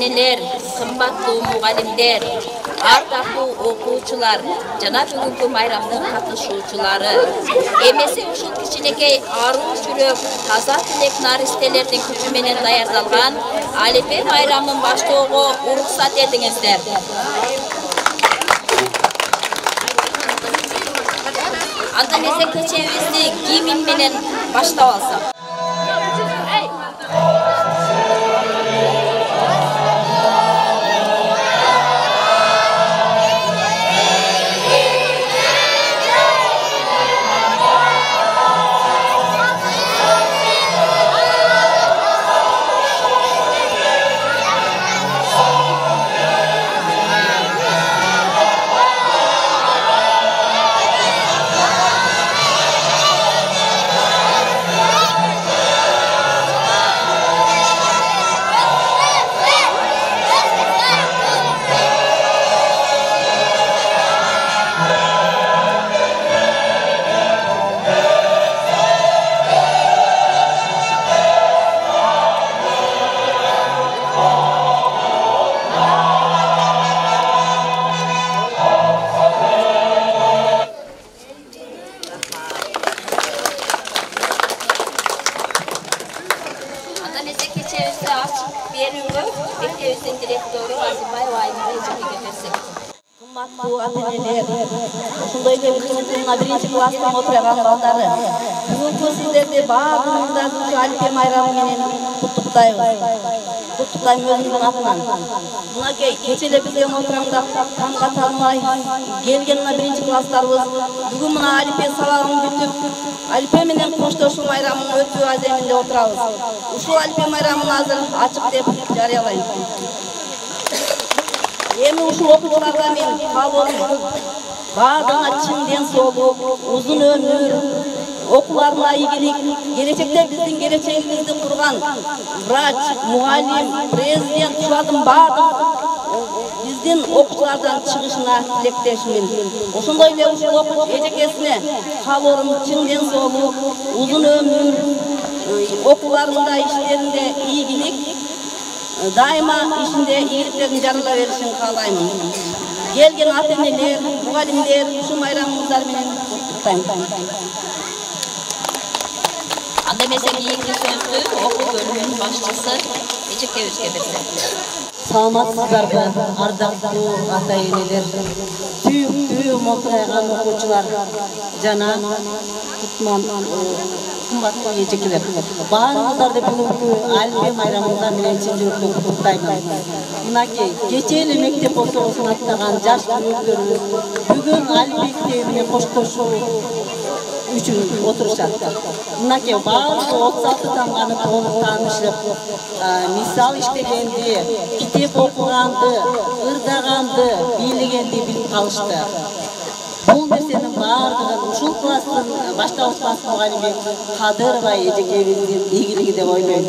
энелер, кымбаттуу мугалимдер, ардактуу окуучулар жана бүгүнкү майрамдын катышуучулары, эмесе ушул кичинекей аруу жүрөк, таза тилек наристелердин күчү менен даярдалган Алипе майрамын баштоого уруксат этиңиздер. Анда эмесе кечебизди гимн менен баштап алсак. Ушундай эле мына биринчи класстын отурган балдары. Бүгүнкү сиздерди баардыгыңыздарды Алипе майрамы менен куттуктайбыз. Куттуктайм өзүмдүн атыман. Мынакей кече эле бизден отурганда тамга талмай келген мына биринчи класстарыбыз бүгүн мына Алипе сабагын бүтүп, Алипе менен коштошуу майрамын өтүү аземинде отурабыз. Ушул Алипе майрамын азыр ачык деп жарыялайм. Эми ушул окуучуларга мен каалоом баардыгына чын ден соолук, узун өмүр, окууларына ийгилик, келечекте биздин келечегибизди курган врач, мугалим, президент ушулардын баардыгы биздин окуучулардан чыгышына тилектешмин. Ошондой эле ушул окуучу эжекесине каалоом чын ден соолук, узун өмүр, окууларында, иштеринде ийгилик, дайыма ишинде ийгиликтерин жарыла беришин каалаймын. Келген ата-энелер, мугалимдер ушул майрамыңыздар менен куттуктайм. Анда эмесе кийинки сөздү окуу бөлүмүнүн башчысы эжекебизге берсек. Саламатсыздарбы, ардактуу ата-энелер, сүйүктүү молтурайган окуучулар жана кымбаттуу эжекелер. Баарыңыздарды бүгүнкү Алипе майрамыңыздар менен чын жүрөктөн куттуктаймын. Мынакей, кече эле мектеп отургусун аттаган жаш түлектөрүбүз бүгүн Алипе китеби менен коштошуу үчүн отурушат. Мынакей баардыгы 36 тамганы толук таанышып, мисал иштегенди, китеп окуганды, ырдаганды, бийлегенди билип калышты. Бул нерсенин баардыгын ушул класстын башталгыч класс мугалими Кадырова эжекебиздин ийгилиги деп ойлойм.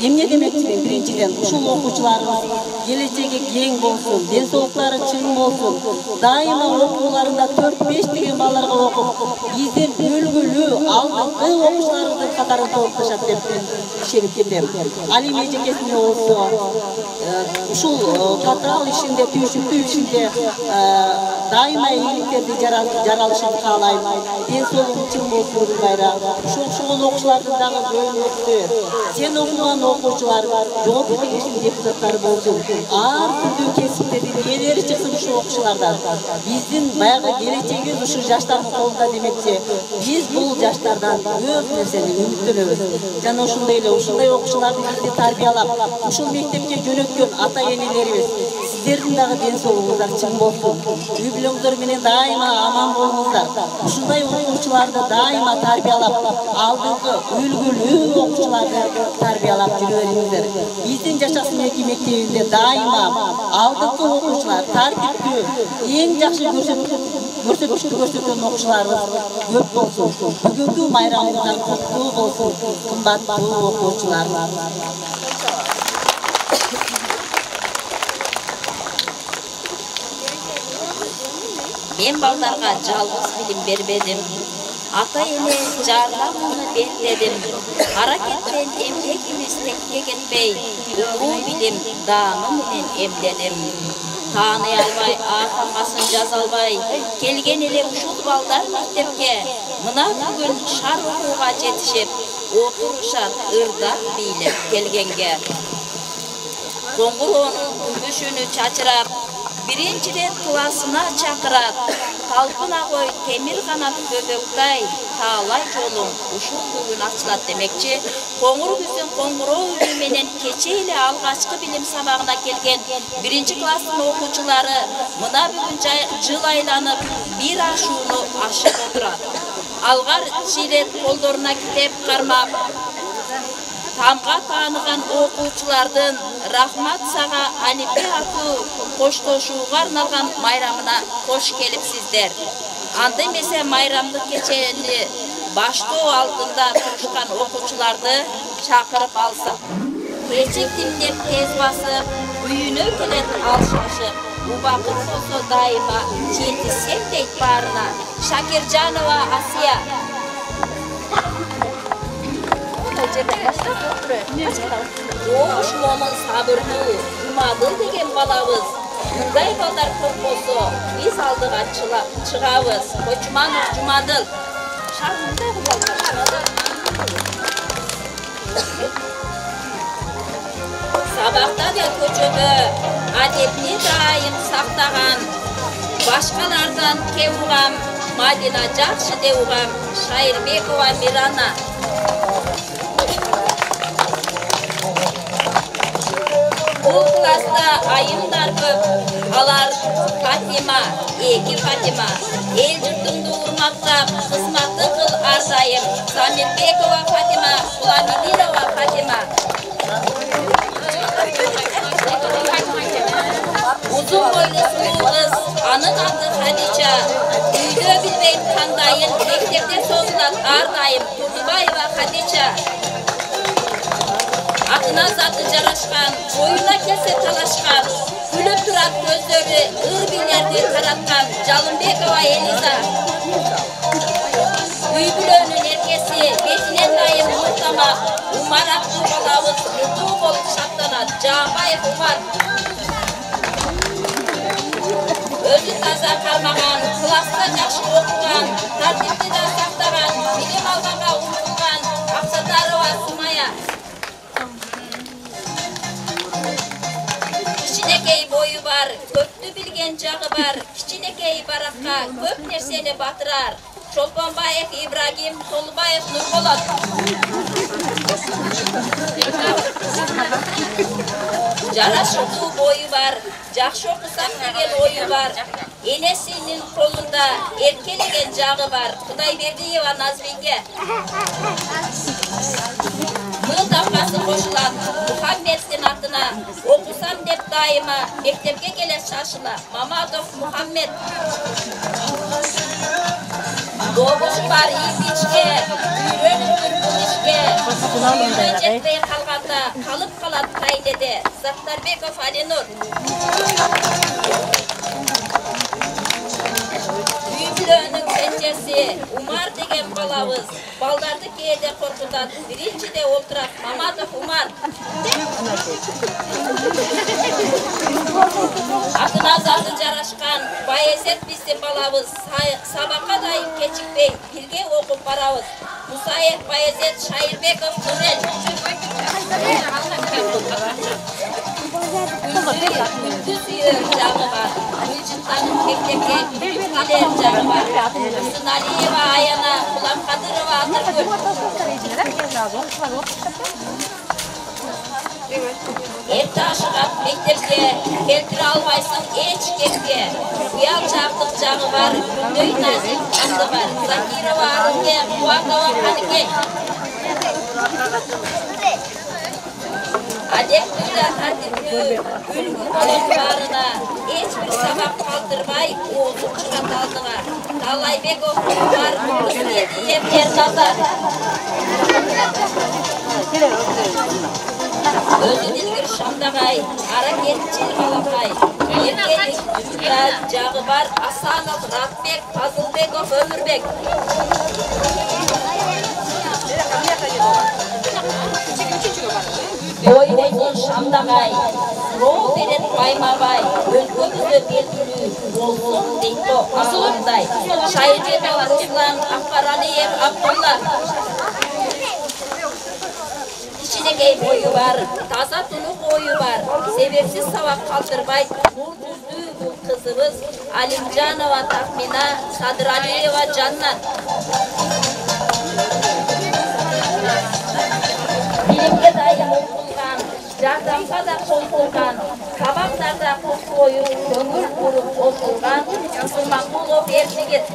Эмне демекчимин? Биринчиден, ушул окуучуларыбыз келечеги кең болсун, ден соолуктары чың болсун, дайыма окууларында 4-5 деген балдарга окуп, биздин өлгүлүү, алдыңкы окуучуларыбыздын катарын толукташат деп ишенип кетем. Ал эми эжекесине болсо, ушул татаал ишинде, түйшүктүү ишинде дайыма ийгиликтерди жаралышын каалайм. Ден соолугу чың болсун Гүлмайра. Ушул окуучулардын дагы бөлүнүктү. Сен окуган окуучулар жогорку кеңештин депутаттары болсун. Ар түрдүү кесиптердин ээлери чыксын ушул окуучулардан. Биздин баягы келечегибиз ушул жаштардын колунда демекчи. Биз бул жаштардан көп нерсени үмүттөнөбүз. Жана ошондой эле ушундай окуучуларды бизди тарбиялап, ушул мектепке жөнөткөн ата-энелерибиз, сиздердин дагы ден соолугуңуздар чың болсун. Үй-бүлөңдөр менен дайыма аман болуңуздар. Ушундай окуучуларды дайыма тарбиялап, алдыңкы үлгүлүү окуучуларды тарбиялап жүрө бериңиздер. Биздин жашасын эки мектебинде дайыма алдыңкы окуучулар, тартиптүү, эң жакшы көрсөтүштү көрсөткөн окуучуларыбыз көп болсун. Бүгүнкү майрамыңыздар куттуу болсун, кымбаттуу окуучулар. Мен балдарга жалгыз билим бербедим, Ата эне жардамını belledim. Hareket ben emlekimiz tekke ketpey. Ulu bilim dağını menen emledim. Tanıy alбай, ақамасын жаз албай, келген эле ушул балдар мектепке. Мына бүгүн шар окууга жетишип, отурушат ырдап бийлеп келгенге. Коңгуроонун күмүшүнү чачырап, биринчи рет классына чакырат. Талпына кой темир канат көбөктай, таалай жолуң ушул бүгүн ачылат демекчи. Коңур күздүн коңгуроо үнү менен кече эле алгачкы билим сабагына келген биринчи класстын окуучулары мына бүгүн жыл айланып бир ашууну ашып отурат. Алгар чирет колдоруна китеп кармап, тамга тааныган окуучулардын рахмат сага Алипе аттуу коштошууга арналган майрамына кош келипсиздер. Анда эмесе майрамдык кечени баштоо алдында турушкан окуучуларды чакырып алсак. Кечиктим деп тез басып, үйүнө келет алшашып, убакыт болсо дайыма жетишсек дейт баарына. Шакиржанова Асия. Ош момун сабырдуу, жумадыл деген балабыз. Мындай балдар көп болсо, биз алдыга чыгабыз. Кочуманов Жумадыл. Сабакта да көчөдө адетни дайым сактаган, башкалардан кем угам, Мадина жакшы деп угам, Шайырбекова Мирана. Бул класста айымдар көп, алар Фатима, эки Фатима. Эл журтумду урматтап, кызматы кыл ар дайым. Замирбекова Фатима, Куламидинова Фатима. Uzun boylu sulu kız, anın adı Hadiça. Үйдө билбейт кандайын, мектепте созулат ар дайым. Турдубаева Хадича. Атына заты жарашкан, боюна келсе талашкан, күлүп турат көздөрү, ыр билерди тараткан. Жалымбекова Элиза. Үй бүлөнүн эркеси, бетинен дайым муктамак. Умар аттуу балабыз, муктуу болуп шаттанат. Жаабаев Умар. Өзү таза калмаган, класста жакшы окуган, тартипти да сактаган, билим алганга умтулган Аксатарова Сумая. Кичинекей бою бар, көптү билген жагы бар, кичинекей баракка көп нерсени батырар. Чолпонбаев Ибрагим, Толубаев Нурболот. Жарашыктуу бою бар, жакшы окусам деген ою бар. Энесинин колунда эркелеген жагы бар. Кудайбердиева Назбике. Мыл тапкасы кошулат, Мухаммеддин атына. Окусам деп дайыма, мектепке келе шашыла. Мамадов Мухаммед. Добушу бар ипичке, үйрөнүп бул ишке. Үйрөн жетпей калганда калып калат кайдеде. Сактарбеков Алинур. Үй бүлөнүн кенжеси Умар деген балабыз. Балдарды кээде коркутат, биринчиде олтурат. Мамадов Умар. Атына заты жарашкан Баязет биздин балабыз. Сабакка дайым кечикпей, бирге окуп барабыз. Мусаев Баязет, Шайырбеков Нурел. Күндүз үйөр жагы бар. Гүлжинтанын мектепке келер жагы бар. Сыналиева Аяна, Куламкадырова Атыргүл. Эрте ашыгат мектепке, келтире албайсың эч кепке. Уял жактык жагы бар, күндөй назик канды бар. Закирова Арынге, Кубатова Каныке. Адектүүда тартиптүү, үлгү болот баарына. Эч бир сабак калтырбай, оозун чыгат алдыга. Талайбеков Умар, Кызмедиев Эрназар. Özü dilgir Şamdagay, ara ketçil balakay. Erkelik uçta jağı var Asanov, Ratbek, Fazılbekov, Ömürbek. Boyun Şamdagay, Roğ veren Baymabay, Өлkөбүздө белгилүү болсун дейто Асылындай. Шайырбеков Руслан, Акбаралиев, Абдулла. Кичинекей бою бар, таза тунук ою бар, себепсиз сабак калтырбай, нур жүздүү бул кызыбыз Алимжанова Тахмина, Садыралиева Жаннат. Билимге дайым окулган, жардамга да колтулган, сабактарда кол коюп, көңүл буруп отурган Исмакулов Эржигит.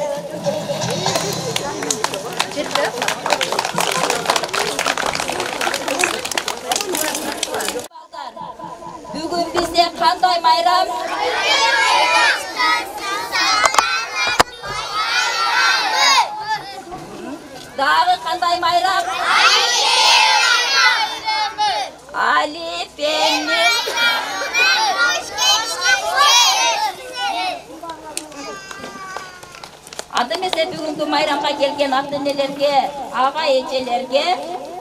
Бүгүн бизде кандай майрам? Дагы кандай майрам? Алипенин. Аты эмесе бүгүнкү майрамга келген ата-энелерге, ага эжелерге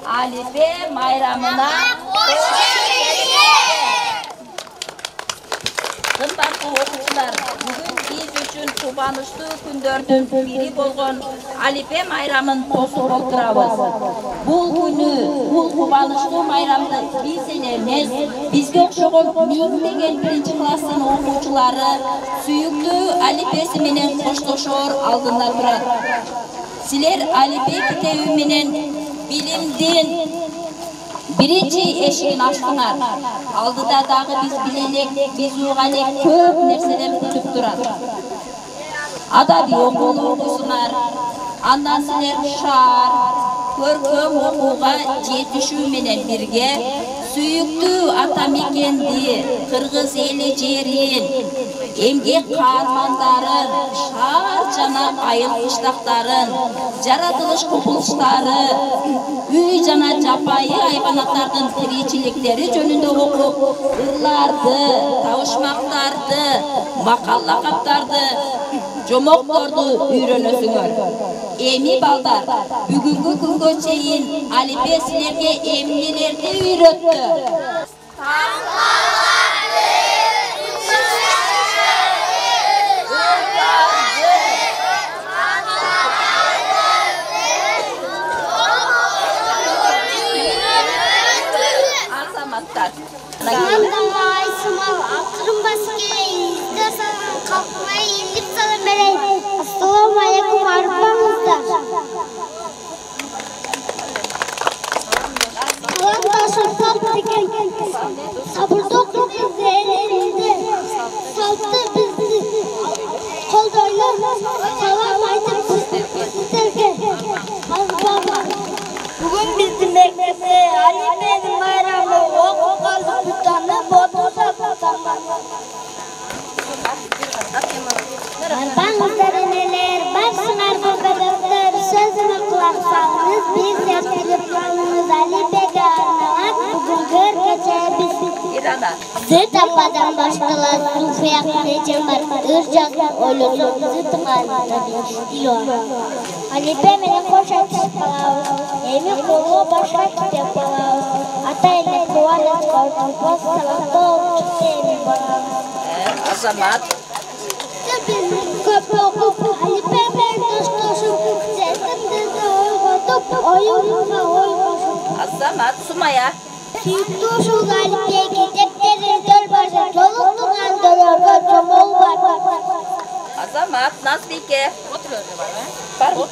Алипе майрамына кымбаттуу окуучулар, бүгүн биз үчүн кубанычтуу күндөрдүн бири болгон Алипе майрамын тосуп отурабыз. Бул күнү, бул кубанычтуу майрамды биз эле эмес, бизге окшогон миңдеген биринчи класстын окуучулары сүйүктүү Алипеси менен коштошоор алдында турат. Силер Алипе китеби менен билимдин биринчи эшигин ачтыңар. Алдыда дагы биз билелек, биз угалек көп нерселер күтүп турат. Адабий окуу окуйсуңар, андан силер шаар, көркөм окууга жетишүү менен бирге сүйүктүү ата мекенди, кыргыз эли жерин, эмгек каармандарын, шаар жана айыл кыштактарын, жаратылыш кубулуштары, үй жана жапайы айбанаттардын тиричиликтери жөнүндө окуп, ырларды, табышмактарды, макал лакаптарды, жомокторду үйрөнөсүңөр. Эми балдар, бүгүнкү күнгө чейин Алипе силерге эмнелерди үйрөттү? Азаматтар. Assalamu alaikum arpamızda. Allah'tan şartlar diken sabırda okuduk zehirlerinde salttı bizi kollarla salam aytıp sizlerge arpama. Bugün bizim mektepte Alipe'nin bayramı oku kaldık tutanı botuza tutanlar. Arpağızlar eneler, başsınlar babadaklar, sözüme kulak sağınız, bir sertilip kalınız Alipe'ge arnalar, bugün gör gece biz. Zıt apadan başkalar, rufiyak necem var, ırcakın ölüsün, zıtın alında dil var. Alipe meni hoş açıp kalavuz, emi kolu başka kitap kalavuz, ata ile kuvalet korkun, post salakta olup çıktı emi kalavuz. Azamat. Köpü okup Alipe ben dostuşum, sesim dizi oygatıp, oyunuma oygaşım. Azamat, Sumaya. Dostuşum Alipe kitaplerin döl başı, çoluk tuğan dölörgö çomol var. Azamat, Nazbike.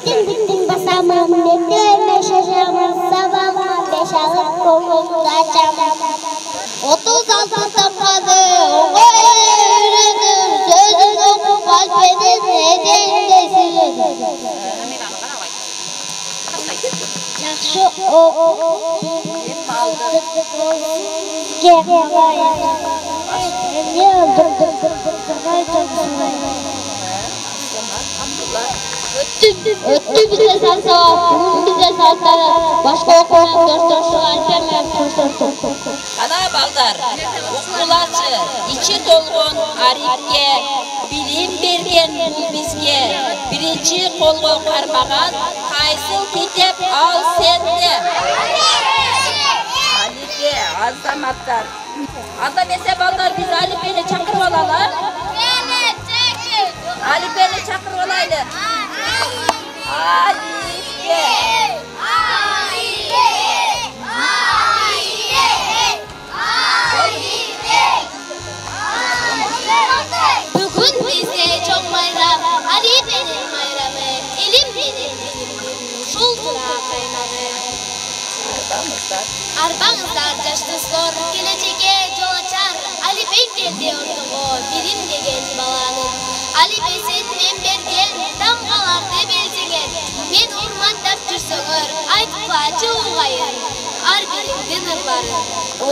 Bittin basamam, netlerime şaşamam, sabahıma beş alıp kolumu açamam. 36 safhada öğrendim, sözün okup Alpe'nin nedendesin. Yaxşı Öttü bize sen savaş, bugün bize мектеп салттары, башка окуу yurtdoşları Alper менен коштошту. Ana balдар, укулачы, içi dolgun Arif'e bilim bergen bu bizge. Birinci kolgo karmagan kaysıl kitep al sende. Alife, azamatlar. Anda mesela ballar biz Alife'ni çakırıp alalım. Alife'ni çakırıp alaydı. Alife. Bugün bizde çok bayram, Alife'nin bayramı, ilim benim şuldıra kaynağı. Arbanızlar yaşlıslar, geleceğe yol açar, Alife geldi ordumu, bilim degen balanın. Alife senden bergen, damgalarda belzegen, men urmantab jursöңөр, aytpacı uğayın, ar birimdin ırların.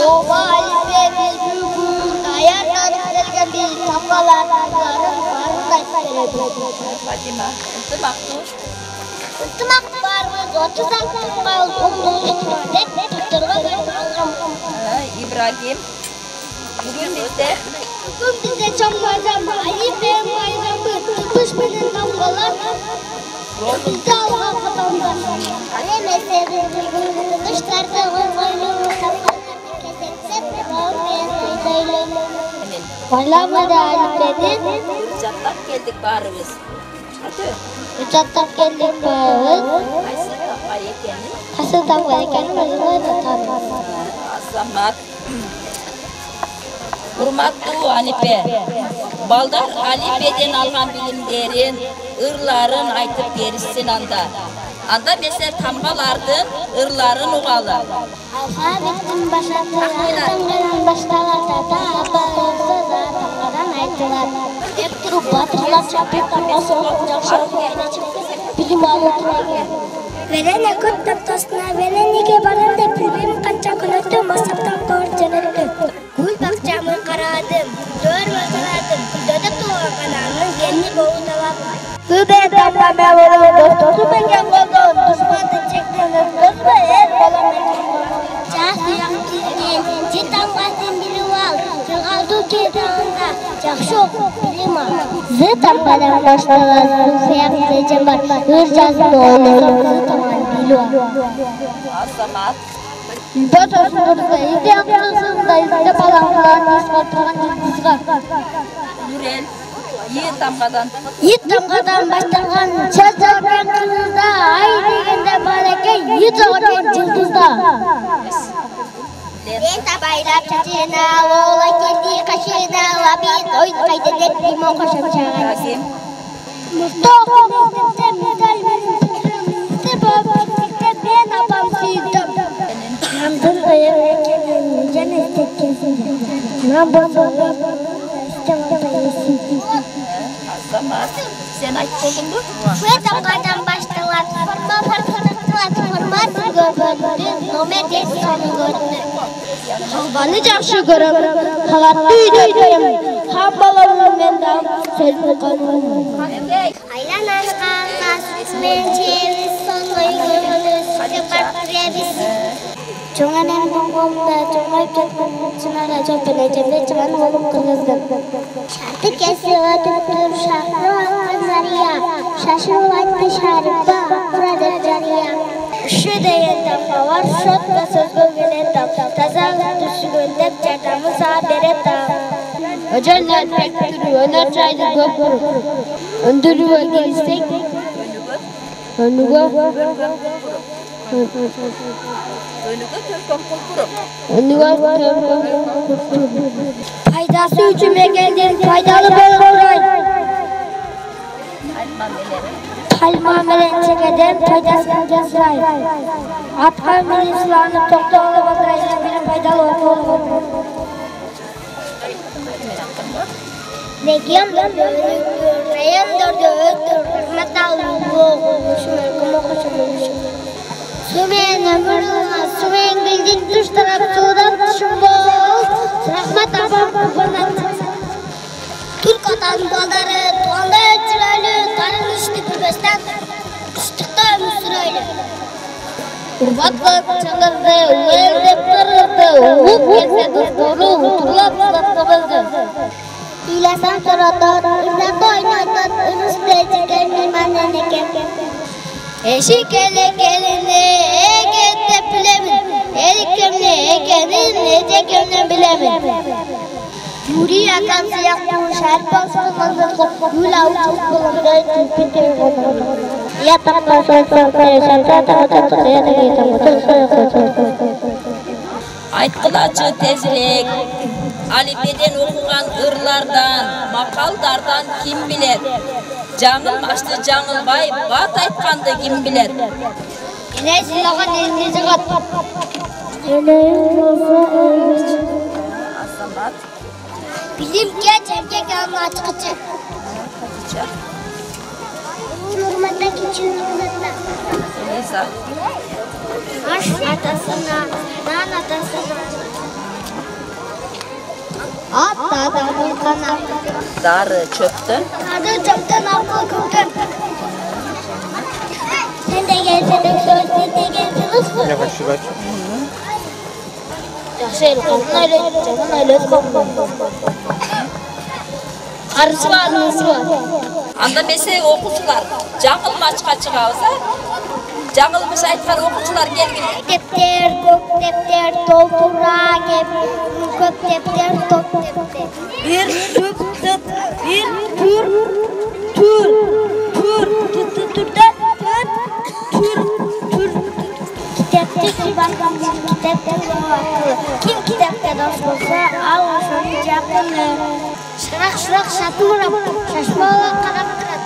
Oba Alife biz bugün ayarlanıp gelgen bir damgalarların barında istedik. Fatima, ıntımaqtur. Tımak varımız 30 aklıma olduğu ihtimalle tutturga algam. İbrahim, bugün bizde çok bayram, Alife bayramı, tıpış bilen damgalar, bizde algan katamlar. Ne mesele dışlarda olmaylı, kesetsep, Bayramada Alife'nin Hürcatlap geldik barımız. Hadi. Hürcatlap geldik barımız. Aysa tapar ekenin. Asıl tapar ekenin özüne de tanımız. Azamat. Hurmatlı Alife. Baldar Alife'den algan bilimlerin, ırların aytıp berişsin anda. Anda mesela tamgalardın, ırların uğalı. Alfabetin başlattıran baştalarda da bağırsa da tamgadan aytılar. Hep durup batırlar çapıp tamgası olacak bilim alıtına gel. Verene kut taptasına, verenege baranda bilmem kança kulaktı, masaptan kor cennetti. Gül bakcamı karadım, dör basaladım, döde tuğa kananın gelini boğudalar. Gübe damla mevlum dostu bengem oldun, düşmanı çektiğiniz dostu el balamak. Çağsı yaktırken, cidden basın bilim al, çılgaldı kedağında, çakşı oku bilim al. Zıtam kadar baştalar, sufiyak seçim var, hır yazını oynayalım, zıtaman bilim al. Azamat. Batosundursa, ide yaptığında iste balanlar, ismatlıgan yıldızlar. Nurel, yiğit damgadan. Yiğit damgadan başlayan söz organ kızılda, ay degende maleke yiğit organ yıldızda. Ben tabaylap çaçına, oğla kendi kaşına, labit oyun kaydedip limo koşam çağırır. Rasim. Mustafa mektepte medal verin fikrimizde, babamızda ben apam süydüm. Namdın ayır ekenin, cennet tekkesince. Namdın Azamat. Sen ayıp oldun mu? Bu damgadan baştalar, format görüldü, nomer sonu gördü. Havanı жақсы көрем, халатты үйде көремін, хан баламын мен дам, сөзін қануым. Айланашқан қасымен жеміз, сондай көрініс, деп қарпыребіз. Жоңанен бұңғымда, жоңайып жатқан шынара жопыны жемде жыман олым қырғыздым. Шарты кесі өтіп тұр, шақыру алған зария, шашыру айтты шарипа, құрадыр жария. Үші деген тамға бар, шотқа сөз бөлгенен там, таза түсігендеп жардамыз беретам. Özel pek türü, öner çaydı göpürü. Öndürüve girsek, önüge faydası üçüme geldin, faydalı bölümler. Halmamelen çekeden faydasını cesray. Atkan beni silahını tokta olup atayla bir faydalı okul. Region dördü öğüttür, rayon dördü öğüttür, rahmeta oluşumer, kumu koşulmuşum. Sümen ömür olmaz, sümen bildik düş taraf sudan düşüm bol, rahmet abam kurbanat. Türk atan balları, tuğanda ölçülöylü, tarın işini bilmezden, kıştıkta ömür süröylü. Батып чыгырды, өлдеп кырылды, уып келсе достору, утурлап сылапка бөлдü. Билесем sorotot, ırzakta oynotot, ırısты jiken bilmenden eken. Eşik ele gelini, egette bilemin, elikemle ekenin, ecekemle bilemin. Yuri akan siyaklı, şarpan sılmazlıklı, yula uçuk bulundu, tüpütü bulundu. Yatakta soy, şartata, Aytkылачы тезирээк. Алипеден окуган ырlardan, макалдардан ким билет? Жаңылмашты жаңылбай, бат айтканды ким билет? Ene silagın elini zıgat. Asamat. Bilim geç erkek alma açıkçı. Nurmanda küçük nurmanda. Neyse. Aş atasına, dan atasına. At adamın kanatı. Дары чөптөн. Adı çöpten akıl kökten. Sen de gelseydin söz, sen de gelsin ısfır. Yaxşı el kanın öyle, canın öyle kanın. Karısı var, nesi var? Анда месе окуучулар жаңылмачка чыгабыз, жаңылмыш айткан окуучулар келгиле. Tepter, kök tepter, toltura kep, kök tepter, top tepter. Bir tüp tıt, bir tür, tür, tür, tüt, tür. Kitapta ki bakam, kitapta bakılı. Kim kitapta dost olsa, al şunu cevapını. Şırak şatmıram, şaşmalı kanap kırat.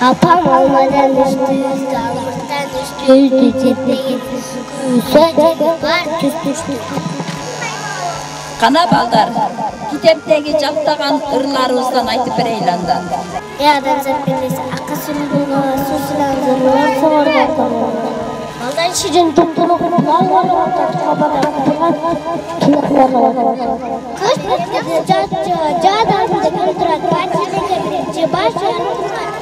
Apam olmadan üstüyüz, dağlıktan üstüyüz, cepte gitmiş. Söyle var, küstüştü. Кана балдар, китептеги жаттаган ырларыбыздан айтып берейли анда. Адамзат пендесі ақысын бұлға, сөзілен зырлар соғырдан қонуға. Алдан ширен тұптылық, лалғаны отатқа бада құтылған тұлықларына отатқа. Қыш бәткені жадамды күлдірат, бәтшілігі бірінші баш жарылған.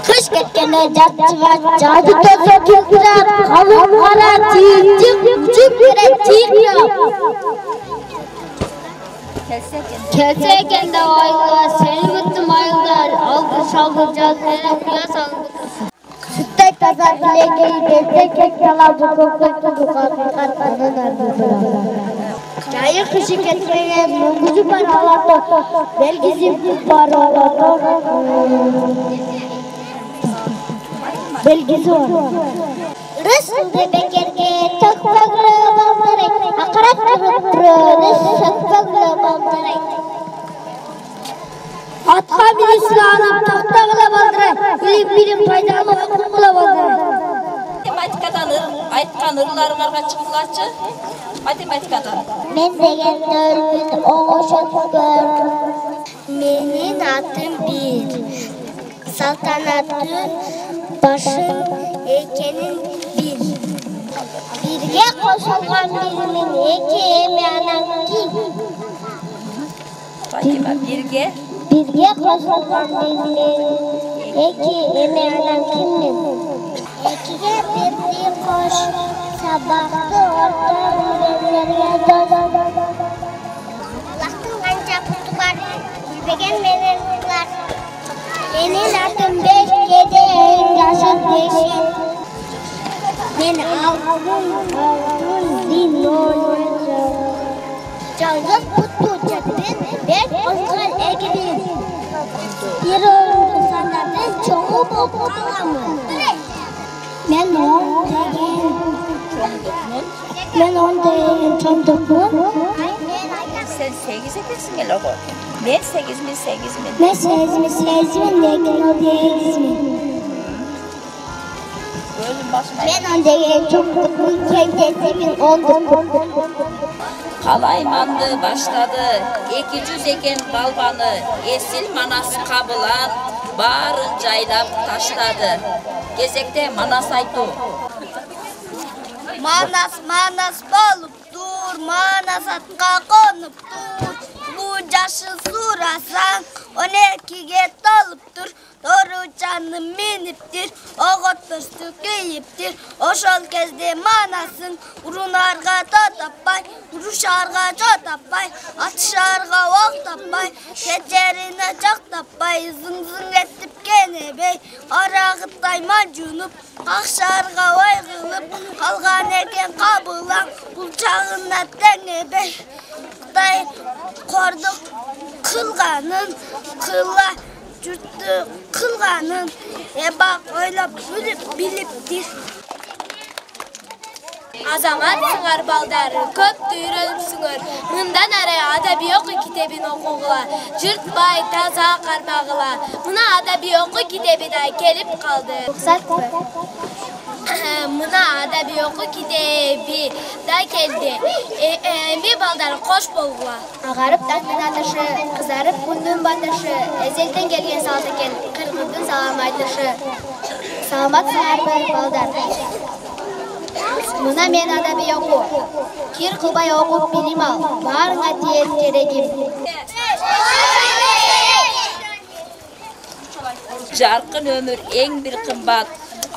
Қыш кеткені жады тоса күлдірат, қалып қара тиіп, жүк керет тиіп. Kelse ekende aylar, seni gittim aylar, aldı şaldı cazlara kıyas aldı. Sütte taza bilegeyi gezde kek talabı kokoktu bu kartlardan ardı. Çayı kışı ketmeye mungucu paralatı, belgisi paralatı. Belgisi var. Rısıldı bekerge tokpaglı baltarek, akarak kırıptırı sökpaglı baltarek. Atqa birisi anıp toktağıla baltarek, bilim paydalı okumuла baltarek. Математикадан айткан ырларыңарга чыккылачы. Математикадан. Men degen nölbün oğuşup gördüm. Menin atım bir, saltanatlı başım ekenin bir. Birge koşulgan birimin eki emeğinden kim? Фатима бирге Birge koşulgan birimin eki emeğinden kimmin? Ekiye birliği koş, sabahtı orta ürünlerine doz. Allah'ın kanca putu var, bilbegen menen kılar. Senin atın 5 gece yaşın deşin. Men altın din olacağım. Canlık putu çektin, 5 ozgal egidin. Bir oğlum sanatın çoğu boku alamın. Men on degen çomdukmun. sen 8 ekesin el oku. Men 8 min. Men 8 min lekin o 8 min. Özüm başıma. Men on degen çomdukmun, kendisimin ondukmun. Қалайманды баштады, 200 экен балбаны, эсил манас кабылан, барын жайлап таштады. Кезекте манас айту. Manas bolup dur, manas atqa konup dur. Bu jaşı surasan, 12'ge tolup dur. Dorucan Ayağını miniptir, oğutmuştu keyiptir. Oşol kezde manasın, urunarga da tapay, uruşarga da tapay, atışarga ok tapay, keçerine çak tapay, zın zın etip gene bey, arağıttay macunup, akşarga vay kılıp, kalgan eken kabılan, bulçağına dene bey. Kıtay korduk kılganın, kılla cürttü kılganın, bak oylap biliptir. Azamat sыңар балдары, көп үйреніпсіңір. Мындан әрі адаби оқы китебін оқуғыла, жұртпай таза қармағыла. Мына адаби оқы китебі да келіп қалды. Мына адаби оқы китебі да келді. Әмі балдары қош болғыла. Ағарып таңның атышы, қызарып күндің батышы, әзелден келген салды екен, қырғыздың салам айтышы. Саламат сыңар балдар. Мына мен адаби оқу, кир қылбай оқып білім ал, барыңа тиет керегім. Жарқын өмір ең бір қымбат,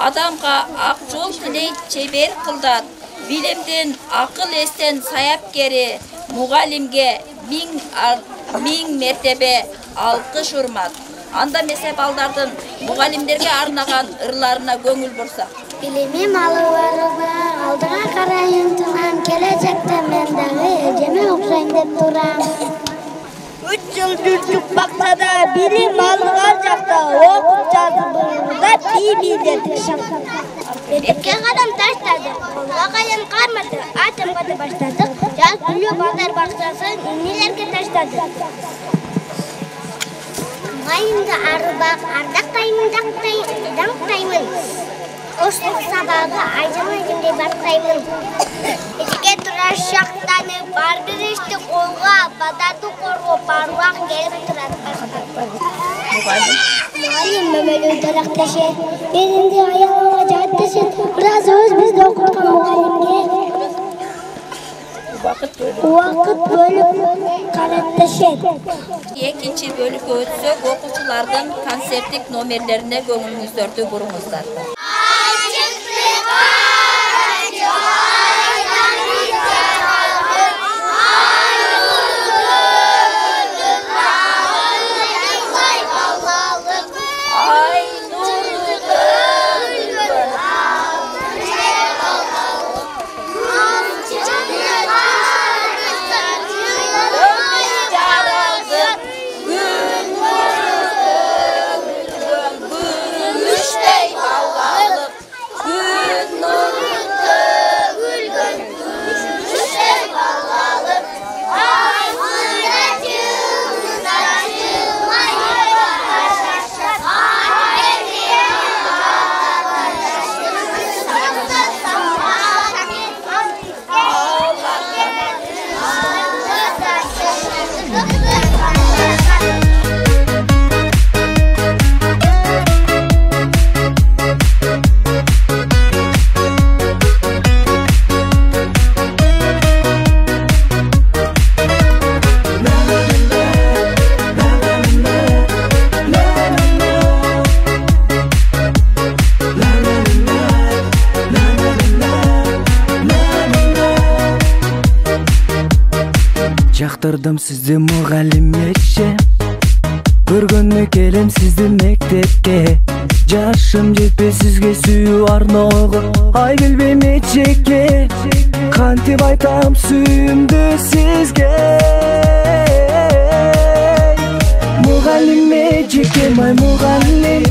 адамға ақ жол тілей чебер қылдат. Білімден, ақыл естен саяп кере, мұғалімге миң мәртебе алқыш ұрмат. Анда месе балдардың мұғалімдерге арнаған ырларына көңіл бұрсақ. Білімім алыларына алдыға қарайын тұнам, келешекте мен дағы әжеме ұқсайын деп тұрам. 3 жыл жүрдік бақтада, білім алған жақта, оқып жазыбында бейбейдедік шақта. Бетке қадам таштады, қолға қайын қармады, атымғады баштадық, жаз бүлі балдар бақшасын инелерге таштады. Мұғалімді арыбақ, даңқтаймын. Оштық сабағы айжамайдыңдай бақтаймын. Ешке тұрар шақтаны барды решті қолға, бадады қорғы баруақ келіп тұрады. Мұғалім мөмелі дарақташы, менінде аяғыға жатташы, біраз өз бізді оқытқан мұғалімге. Уақыт бөліп қаратташы. Екінші бөлігі өтсек, оқушылардың концерттік номерлеріне көңіліңіздерді бұрыңыздар. Жақтырдым сізді мұғалім етші, көргенне келем сізді мектепке. Жашым жетпей сізге сүйу арнауға, ай келбейм етшекке. Қантип айтам сүйімді сізге. Мұғалім етшекем ай мұғалім,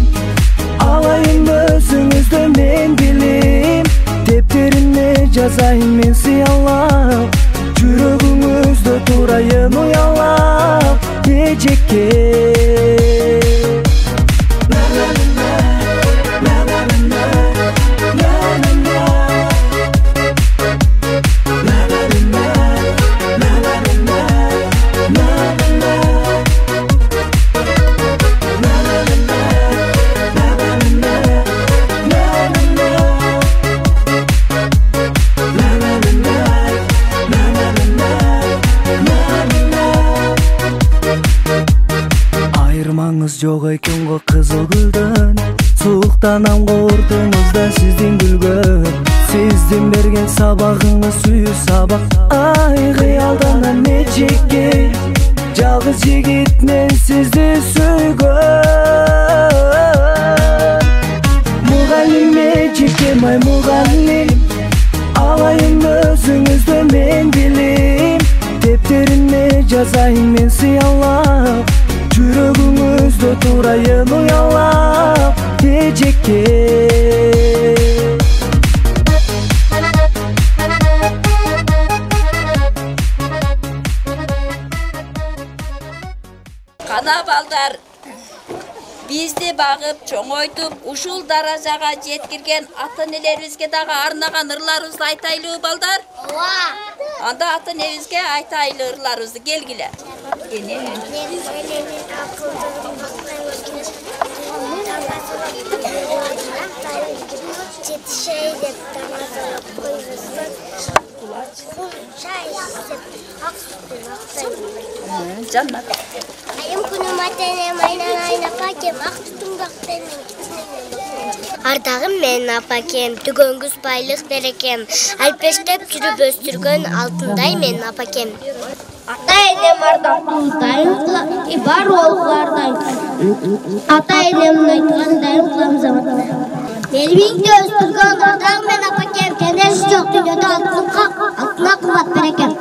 алайын өзіңізді мен білем. Тептеріне жазайын мен сиялап, жүрегіңізді тұрайын ұялап ежекке. Жоқ екен ғой қызыл гүлден, Суықтанам қорытыңызда сіздің күлгін, сіздің берген сабағыңыз сүйі сабақ. Ай қиялданам нечеке, жалғыз жігіт мен сізді сүйгөн. Мұғалиме жекемай мұғалим, алайын өзіңізді мен білем. Тептеріне жазайын мен сиялап, жүрегіңізді тұрайын ұялап. Ежеке Қана балдар, бизди багып, чоңойтуп, ушул даражага жеткирген ата-энелерибизге дагы арнаган ырларыбызды айтайлыбы балдар? Ооба. Анда ата-энебизге айтайлы ырларыбызды келгиле. Жетишей деп тамазалап койгузсун. Чай ичсеп, ак сүттүн актайын. Жаннат. Айым күнүм ата-энем айнан апакем, ак сүттүн актайын. Ардагым менин апакем, түгөнгүз байлык берекем. Алпештеп жүрүп өстүргөн алтындай менин апакем. Ата-энем ардактуулдай, бар олугулардай. Ата-энемдин айткандай кылам заматта. Мелбиңде өстүргөн ардагым менин апакем, теңдеши жок дүйнөдө алтына кымбат берекем.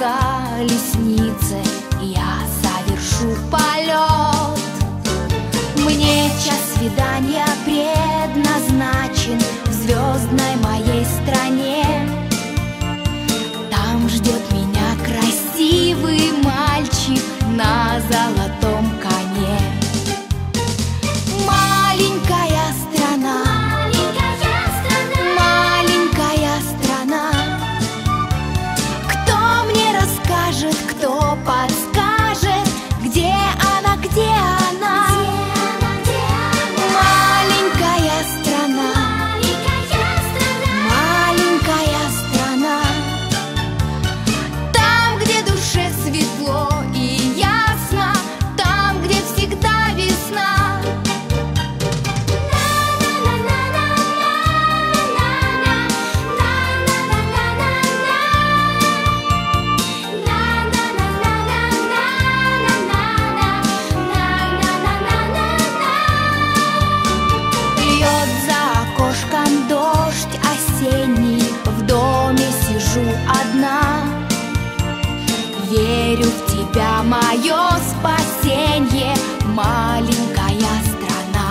колеснице я совершу полет. Мне час свидания предназначен в звездной моей стране. Там ждет меня красивый мальчик на золотом коне. Маленькая страна, маленькая страна, кто мне расскажет, кто подскажет, где она, где она? Маленькая страна, маленькая страна, там, где душе светло и ясно, там, где всегда весна. Льет за окошком дождь осенний, в доме сижу одна. Верю в тебя, мое спасенье, маленькая страна.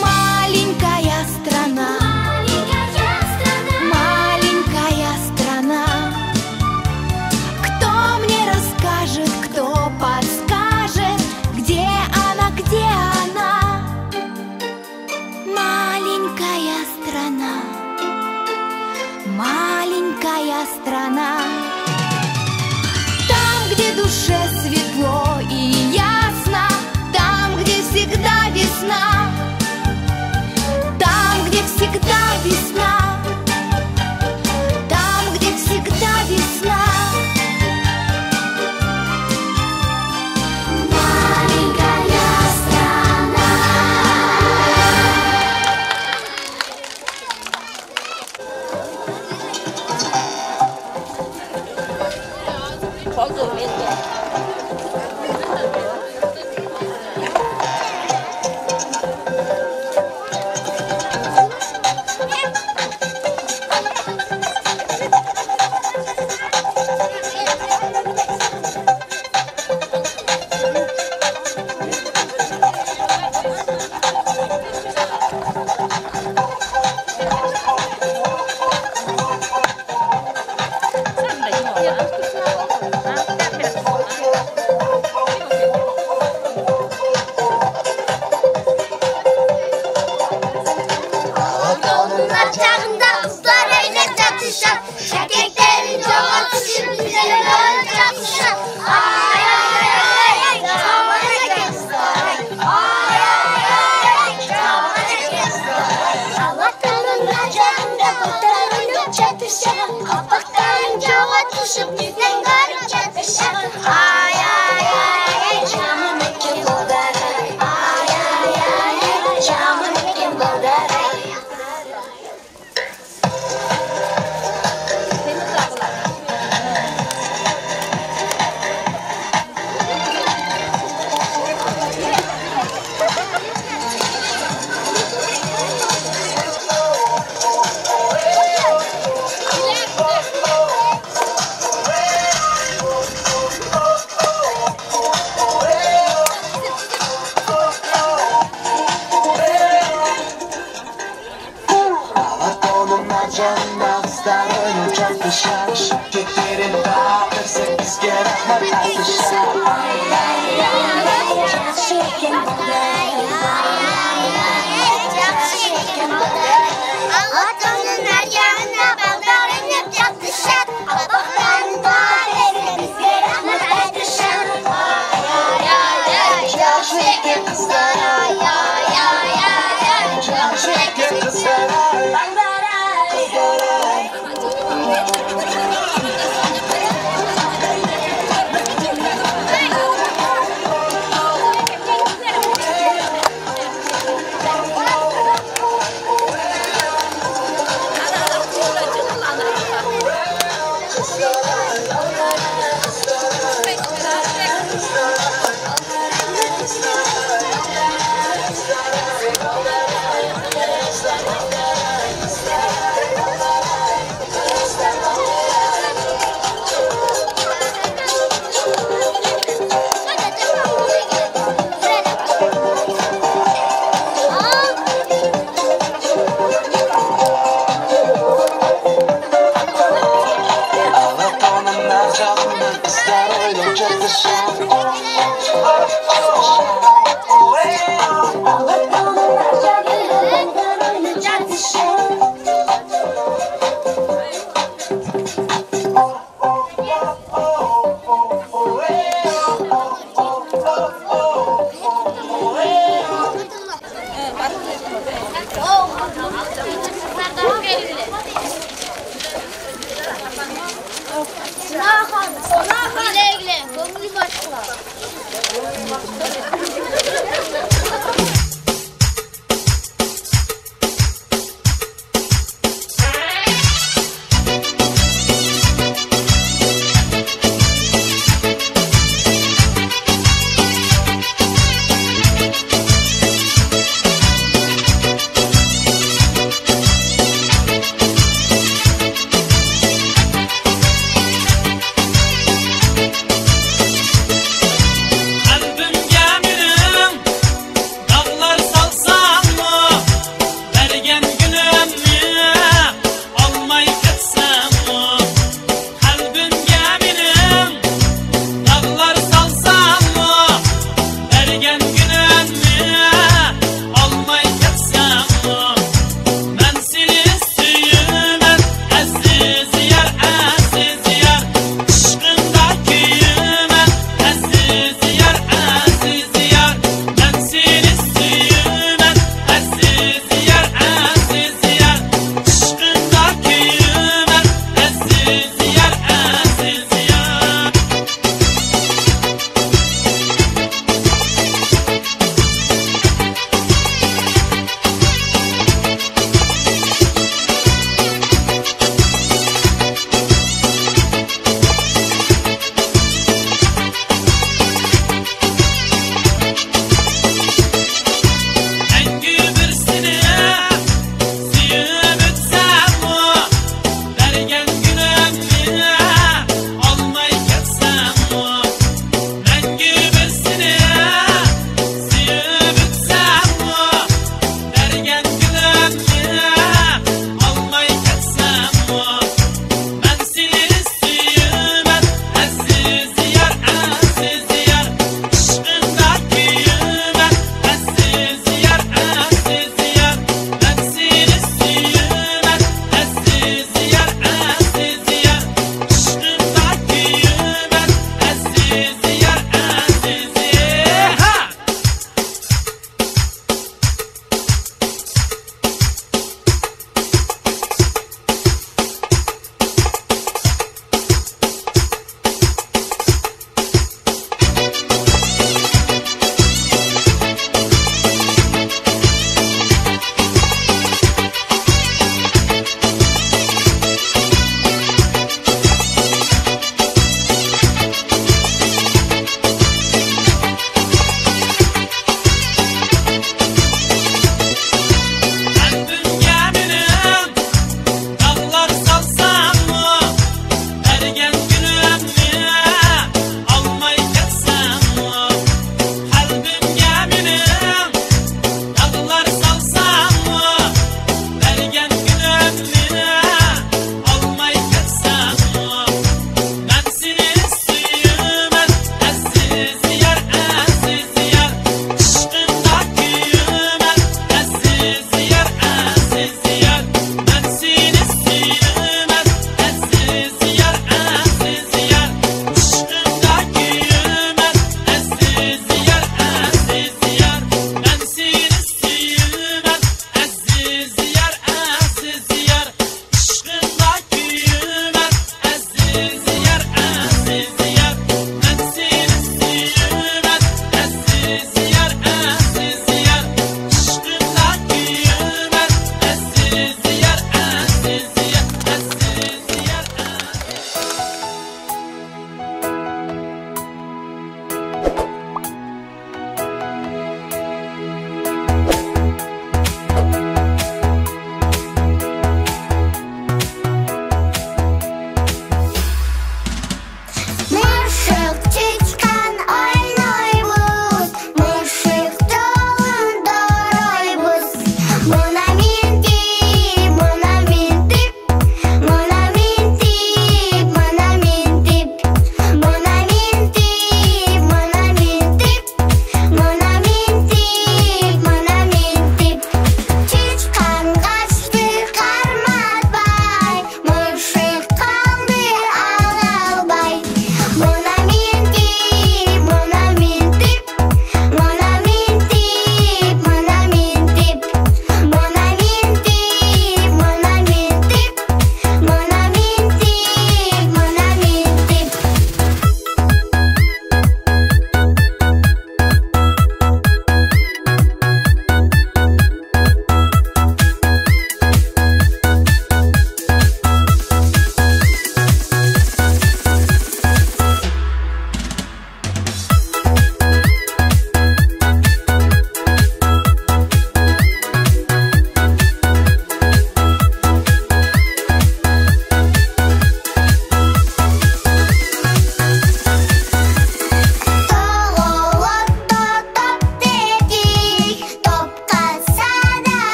Маленькая страна, маленькая страна, кто мне расскажет, кто подскажет, где она, где она? Маленькая страна, маленькая страна, там, где душе светло и ясно, там, где всегда весна, там, где всегда весна, там, где всегда весна. Маленькая страна. Oldu belli.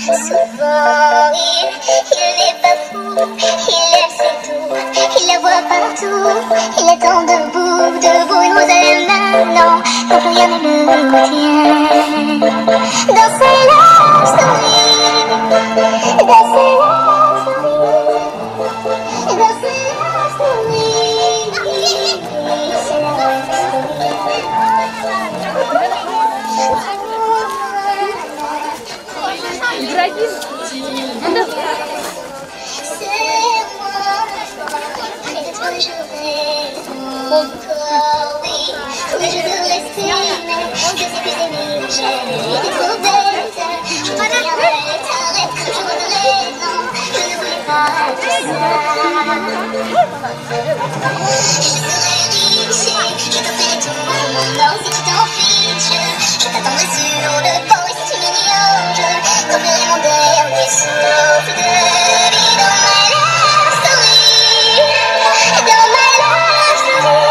Souvent il n'est pas fou, il aime ses tours, il la voit partout, il attend debout, il nous aime maintenant, quand plus rien ne le retient. Dans ses love stories, dans ses love stories, dans ses love stories, c'est la love story. Encore oui, mais je veux rester, mais je sais plus aimer, j'étais trop bête, je me reviendrai, t'arrête, je reviendrai, non, je ne voulais pas tout ça. Je serai riche, je te ferai tout mon monde, si tu t'en fiches, je t'attendrai sur le pont, et si tu m'ignores, je t'offrirai mon dernier souffle de vie dans ma love story, dans ma love story.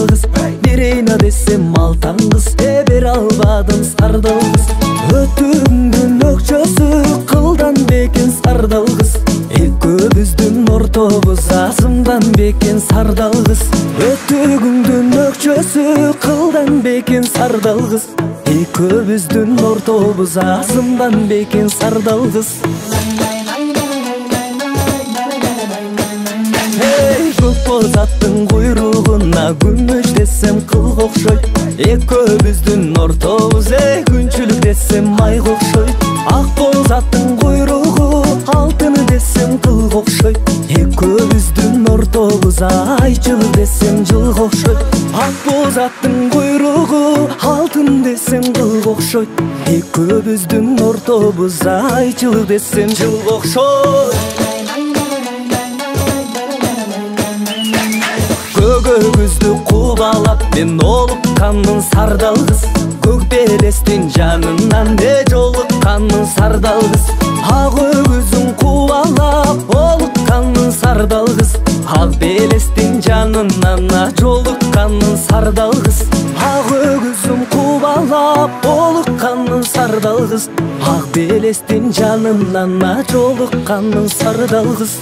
кыз, берейна десем алтан кыз, бере албадым сардал кыз. Өтүңдүн өкчөсү кылдан бекен сардал кыз, экөөбүздүн ортобуз азымдан бекен сардал кыз. Өтүгүңдүн өкчөсү кылдан бекен сардал кыз, экөөбүздүн ортобуз азымдан бекен сардал кыз. Көк боз аттын куйругуна күмүш десем кылга окшойт, экөөбүздүн ортобуз күнчүлүк десем майга окшойт. Ак боз аттын куйругу алтыны десем кылга окшойт, экөөбүздүн ортобуз айчылык десем жылга окшойт. Ак боз аттын куйругу алтын десем кылга окшойт, экөөбүздүн ортобуз айчылык десем жылга окшойт. Көгөбүздү кубалап мен олукканмын сардал кыз, көк белестин жанынан жолукканмын сардал кыз. Ак өгүзүн кубалап олукканмын сардал кыз, ак белестин жанынан жолукканмын сардал кыз. Ак өгүзүн кубалап олукканмын сардал кыз, ак белестин жанынан жолукканмын сардал кыз.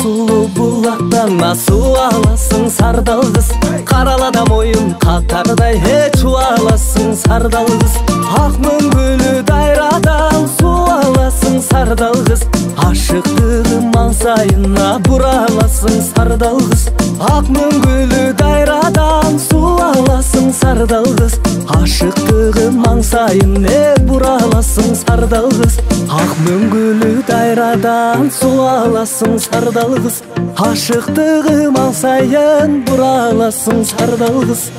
Сулуу булактан суу аласың сардал кыз, каралада моюн катардай чубаласың сардал кыз. Ак мөңгүлүү дайрадан суу аласың сардал кыз, ашыктыгым маңсайына бураласың сардал кыз. Ак мөңгүлүү дайрадан суу аласың сардал кыз, ашыктыгым маңсайына бураласың сардал кыз. Ак мөңгүлүү дайрадан суу аласың сардал кыз, ашыктыгым маңсайын бураласың сардал кыз.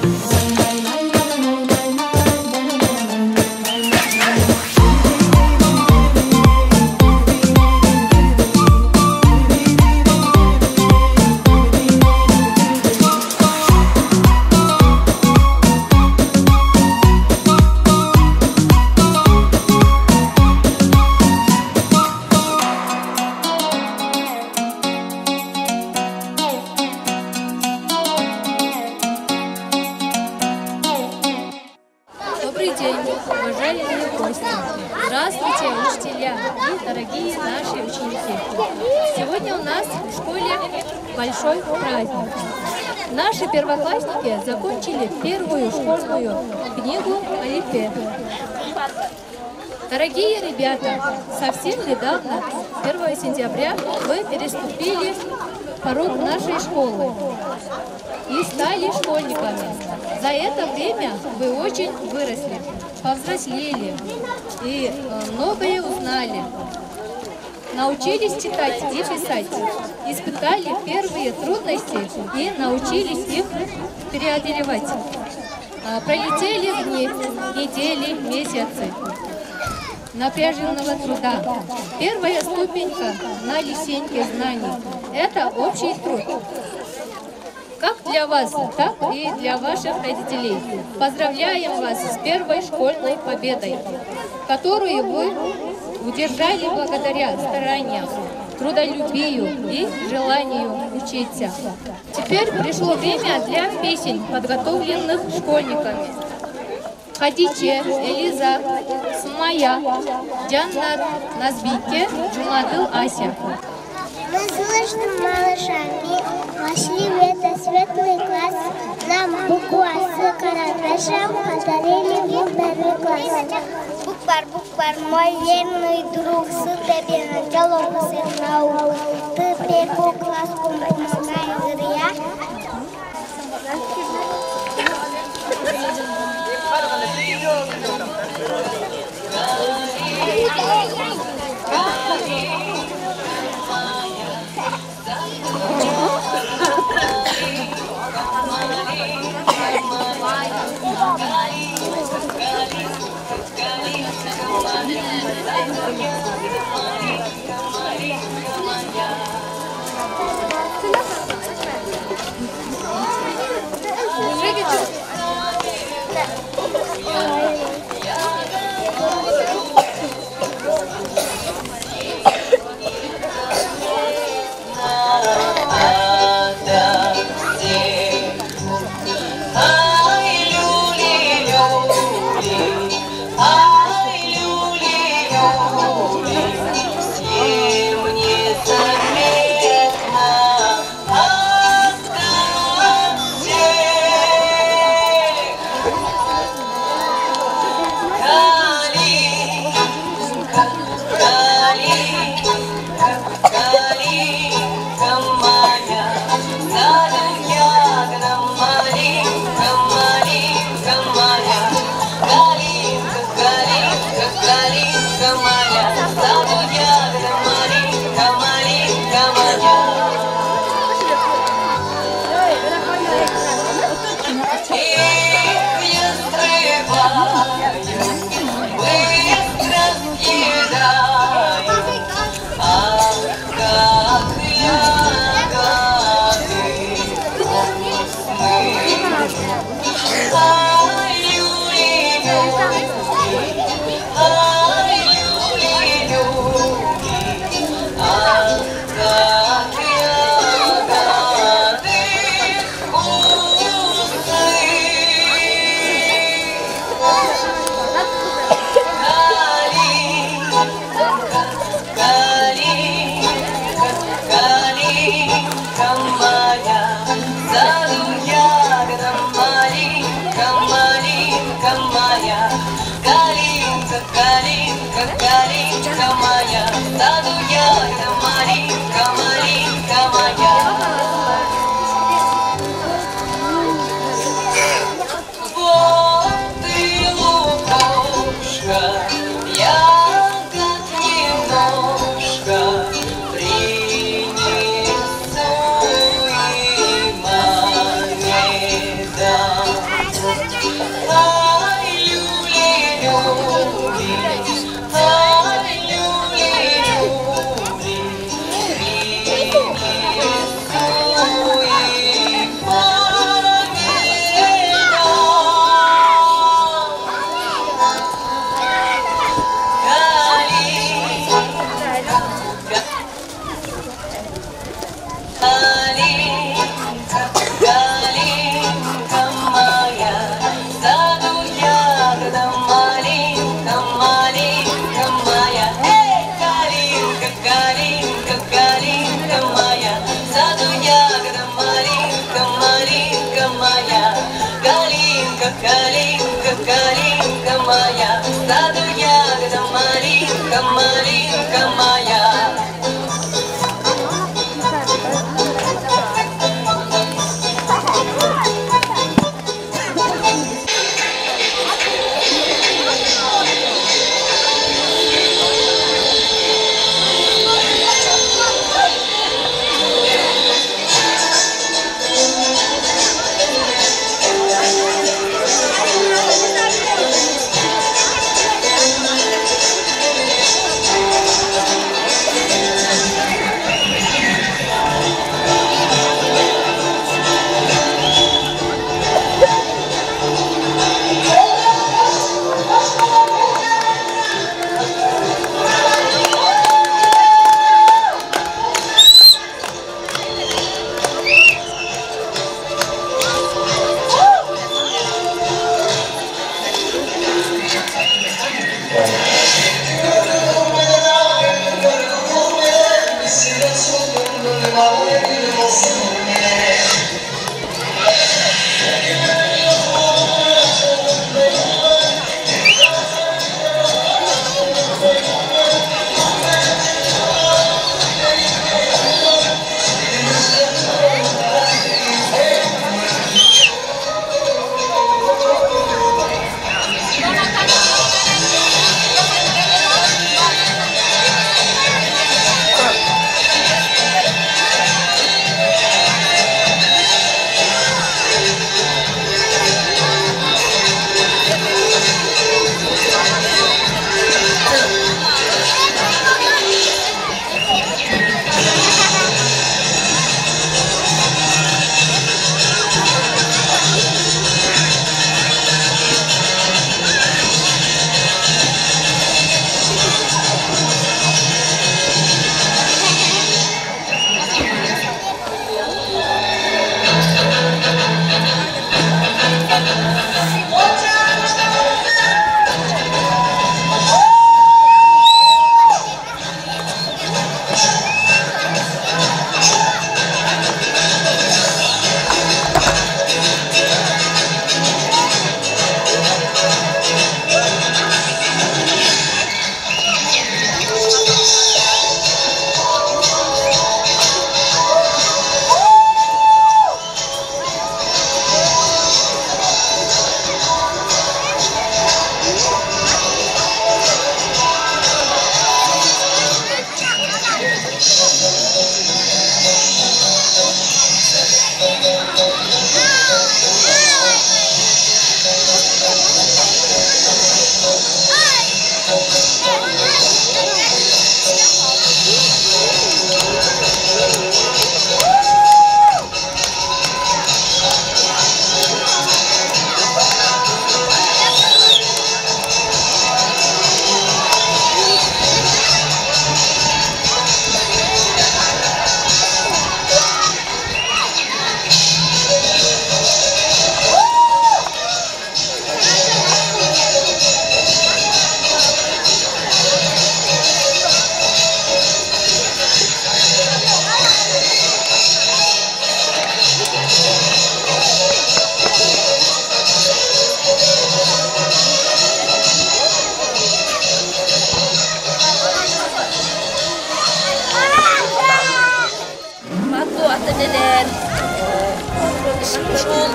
Добрый день, уважаемые гости! Здравствуйте, учителя и дорогие наши ученики! Сегодня у нас в школе большой праздник. Наши первоклассники закончили первую школьную книгу «Алифбе». Дорогие ребята, совсем недавно, 1 сентября, вы переступили порог нашей школы и стали школьниками. За это время вы очень выросли, повзрослели и многое узнали. Научились читать и писать, испытали первые трудности и научились их преодолевать. Пролетели дни, недели, месяцы напряженного труда. Первая ступенька на лесенке знаний – это общий труд. Как для вас, так и для ваших родителей. Поздравляем вас с первой школьной победой, которую вы удержали благодаря стараниям, трудолюбию и желанию учиться. Теперь пришло время для песен, подготовленных школьниками. Хадиче, Элиза, Сумая, Джаннат, Назбике, Джумадыл, Ася. Мы с лучшими малышами вошли в этот светлый класс. Нам букву с карандашом подарили в первый класс. Буквар, мой верный друг, с тебе начало всех наук. Ты первый класс помогаешь зря.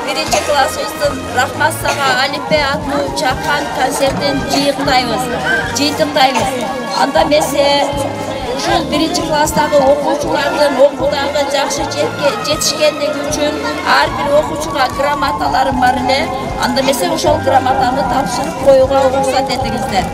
Birinci klassımыздın Rahmat Sağa Alipe atlı çakan konsertin жыйынтыктайбыз. Анда месе ушул birinci класстагы окуучулардын окуудагы жакшы жетишкендиги үчүн ар бир окуучуга грамоталарым бар эле. Анда месе ошол грамотаны тапшырып коюуга уруксат этиңиздер.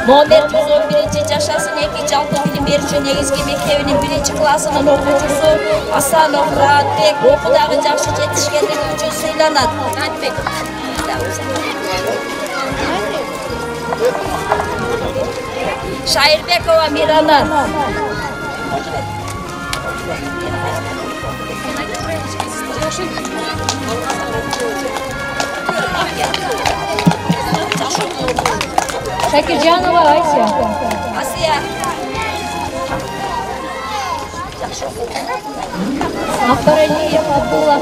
Номер 111 жашасын 2 жалпы билим берүүчү негизги мектебинин 1-классынын окуучусу Асанов Раатбек окуудагы жакшы жетишкендиги үчүн сыйланат. Раатбек. Шайырбекова Мирана. Шакиржанова Айся. Асия. Ахбаралиев Абдулла.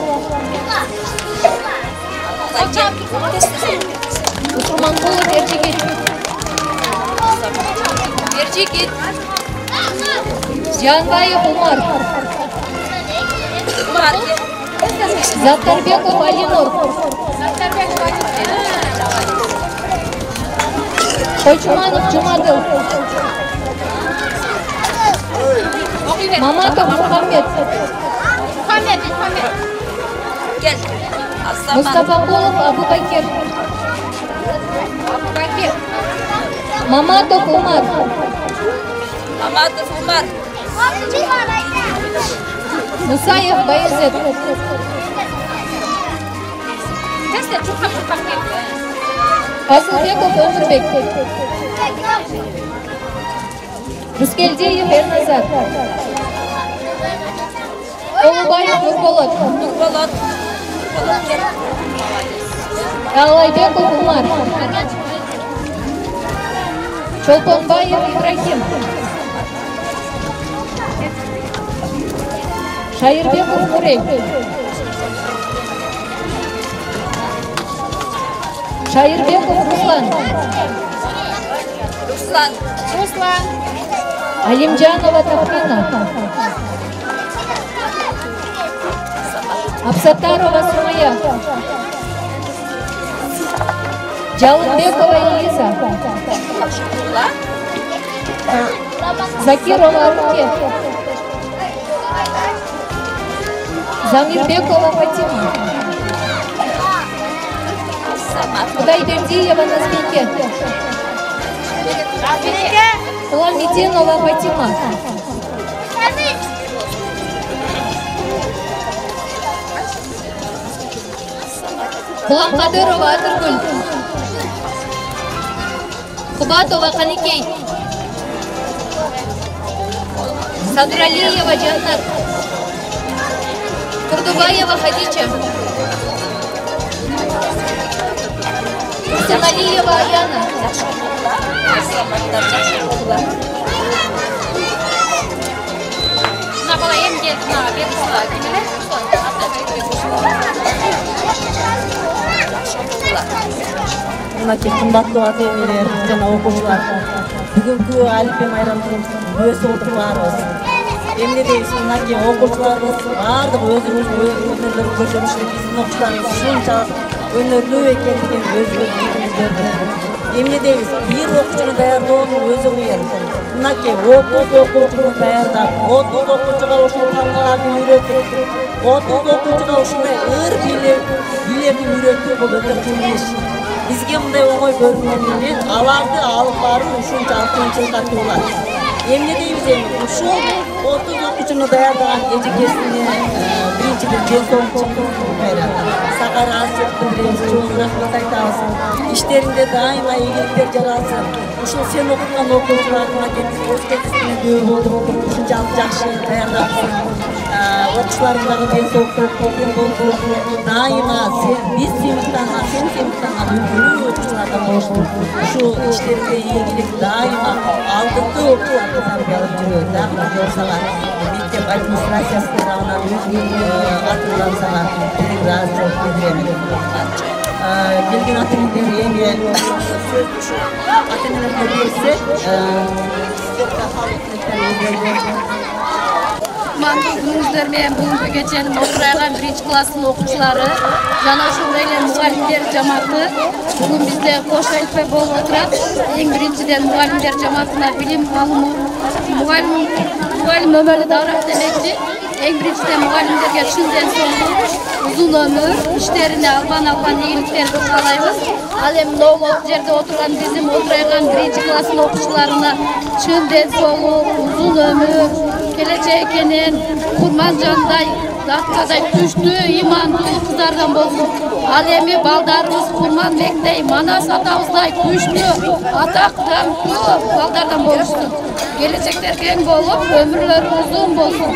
Усурманкулов Эржигит. Жанбаев Умар. Заттарбеков Алинур. Койчуманов Жумадыл. Маматов Мухаммед. Мустафакулов Абубакир. Маматов Умар. Мусаев Баязет. Асылбеков Өмірбек. Рускелдеев Эрназар. Олубаев Нурболот. Алайбеков Умар. Чолпонбаев Ибрахим. Шайырбеков Мурей. Шайырбеков Руслан. Алимджанова Тахмина. Абсатарова Сумая. Жалынбекова Элиза. Закирова Руке. Замирбекова Фатима. Кудайбердиева Назбеке. Ламидинова Фатима. Куламкадырова Атыргүл. Кубатова Каникей. Садралиева Жаннат. Курдубаева Хадича. Курсаналиева Аяна. Мынакей кымбаттуу ата-энелер жана окуучулар, бүгүнкү Алипе майрамдын күбөсү отурларыбыз. Эмне дейбиз, мынакей окуучуларыбыз баардык өзүнүздүн өнөрлөрүн көрсөтүштү. Биздин окуучуларыбыз ушунчалык өнөрлүү экендигин өзүбүздөрдү. Эмне дейбиз, бир окуучуну даярдоонун өзү кыйын. Мынакей 30 окуучуну даярдап, 30 окуучуга ушул калгаларды үйрөтүп, 30 окуучуга ушундай ыр билерди үйрөтүү бул өтө кыйын иш. Бизге мындай оңой көрүнгөнү менен аларды алып баруу ушунчалык кыйынчылыкка болот. Эмне дейбиз эми, ушул 30 окуучуну даярдаган эжекесине биринчиден ден соолук чыккан Сакар Асыктын биринчи чоң рахмат айтабыз. Иштеринде дайыма ийгиликтер жаралсын. Ушул сен окуткан окуучуларга келип өз кезинде күбө болуп, ушунчалык жакшы даярдапсың. Окуучуларыңдагы ден соолуктар колдон болуп, дайыма биз сыймыктанган, сен сыймыктанган үлгүлүү окуучулардан болушту. Ушул иштеринде ийгилик дайыма алдыңкы окуучуларды тарбиялап жүрөт. Дагы сага мектеп администрациясы тарабынан атынан сага разычлык билдирем. Келген ата-энелер эми ата-энелерге берсе, кутмандуу күнүңүздөр менен бүгүнкү кеченин Отурайган 1-класстын окуучулары жана ошондой эле мугалимдер жамааты бүгүн бизде кош элпе болуп отурат. Эң биринчиден мугалимдер жамаатына билим алымы, мугалим өмүрү даврак демекчи. Эң биринчиден мугалимдерге чынден соң узун өмүр, иштерине албан ийгиликтерди каалайбыз. Ал эми могул жерде отурган биздин Отурайган 1-класстын окуучуларына чын ден соолук, узун өмүр, келечегинен курман жандай, даттадай күчтүү, имандуу кыздардан болсун. Ал эми балдарыбыз Курман Мектей, Манас атабыздай күчтүү, атактуу балдардан болушсун. Келечектер кең болуп, өмүрлөрү узун болсун.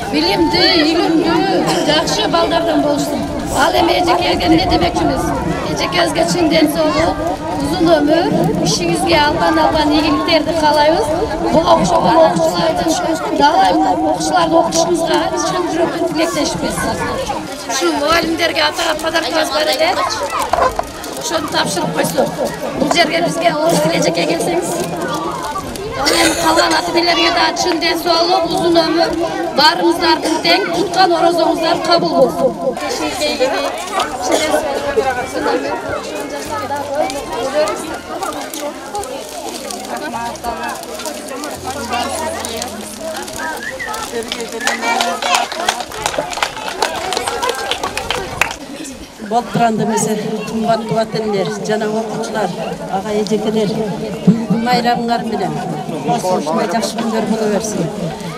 Bilimdi, ilimdi, жақсы балдардан болсын. Ал эми эжекеге не демекчимиз? Эжекеңизге чын ден соолук, узун өмүр, ишиңизге албан ийгиликтерди каалайбыз. Буга окшогон окуучулардын окуучуларды окутушуңузга чын жүрөктөн тилектешпиз. Ушу мугалимдерге атага подаркыбыз бар эле. Ошону тапшырып койсун. Бул жерге бизге орус тили эжекке келсеңиз. Эми калган ата-энелерге да чын ден соолук, узун өмүр, баарыңыздардын тең туткан орозоңуздар кабыл болсун. Болуп турганда эмесе кымбаттуу ата-энелер жана окуучулар, ага эжекелер, бүгүнкү майрамыңар менен ушундай жакшы күндөр боло берсин.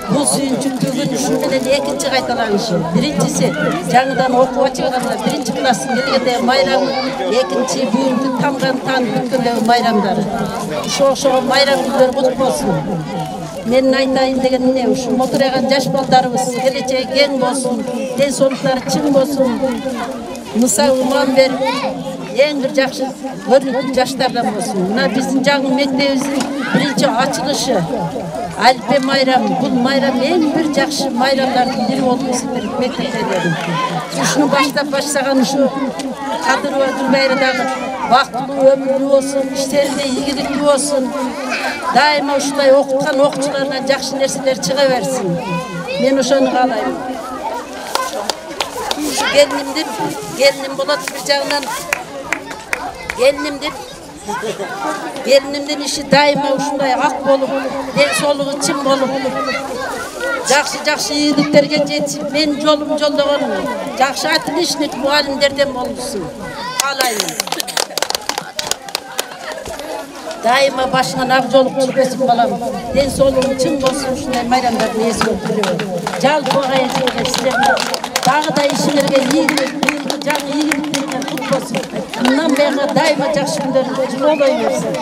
Бул сүйүнчүктүү күн ушун менен экинчи кайталанышы. Биринчиси жаңыдан окуп ачылганда 1-класстын келгендеги майрамы, экинчи бүгүнкү тамган күткөндөгү майрамдары. Ошого майрам күндөр кутук болсун. Менин айтайын деген эмне, ушу Отурайган жаш балдарыбыз келечеги кең болсун, ден соолуктары чың болсун. Мыса уман берип, эң бир жакшы көрүнүктүү жаштардан болсун. Мына биздин жаңы мектебибиздин биринчи ачылышы Альпе майрам. Бул майрам эң бир жакшы майрамдардын бири болуп эсептелет мектептерден. Ушуну баштап баштаган ушу Кадырова Гүлбайра дагы бактылуу өмүрлүү болсун, иштеринде ийгиликтүү болсун. Дайыма ушундай окуткан окуучуларынан жакшы нерселер чыга берсин. Мен ошону каалайм. Gelinim болот bir жагынан geliнимдин иши дайыма ушундай ак болуп, ден соолугу чын болуп, жакшы ийгиликтерге жетип, мен жолум жолдогон жакшы отличник мугалимдерден болсун. Каалайм. Дайыма башыңан ак жолук түшпөсүн балам. Ден соолугу чын болсун, ушундай майрамдарды эске өткөрөбүз. Жалпыга эжекелер силерге дагы да ишиңерге ийгилик, жаңы ийгиликтеринен кут болсун. Мындан бери дайыма жакшы күндөр жылоой берсин.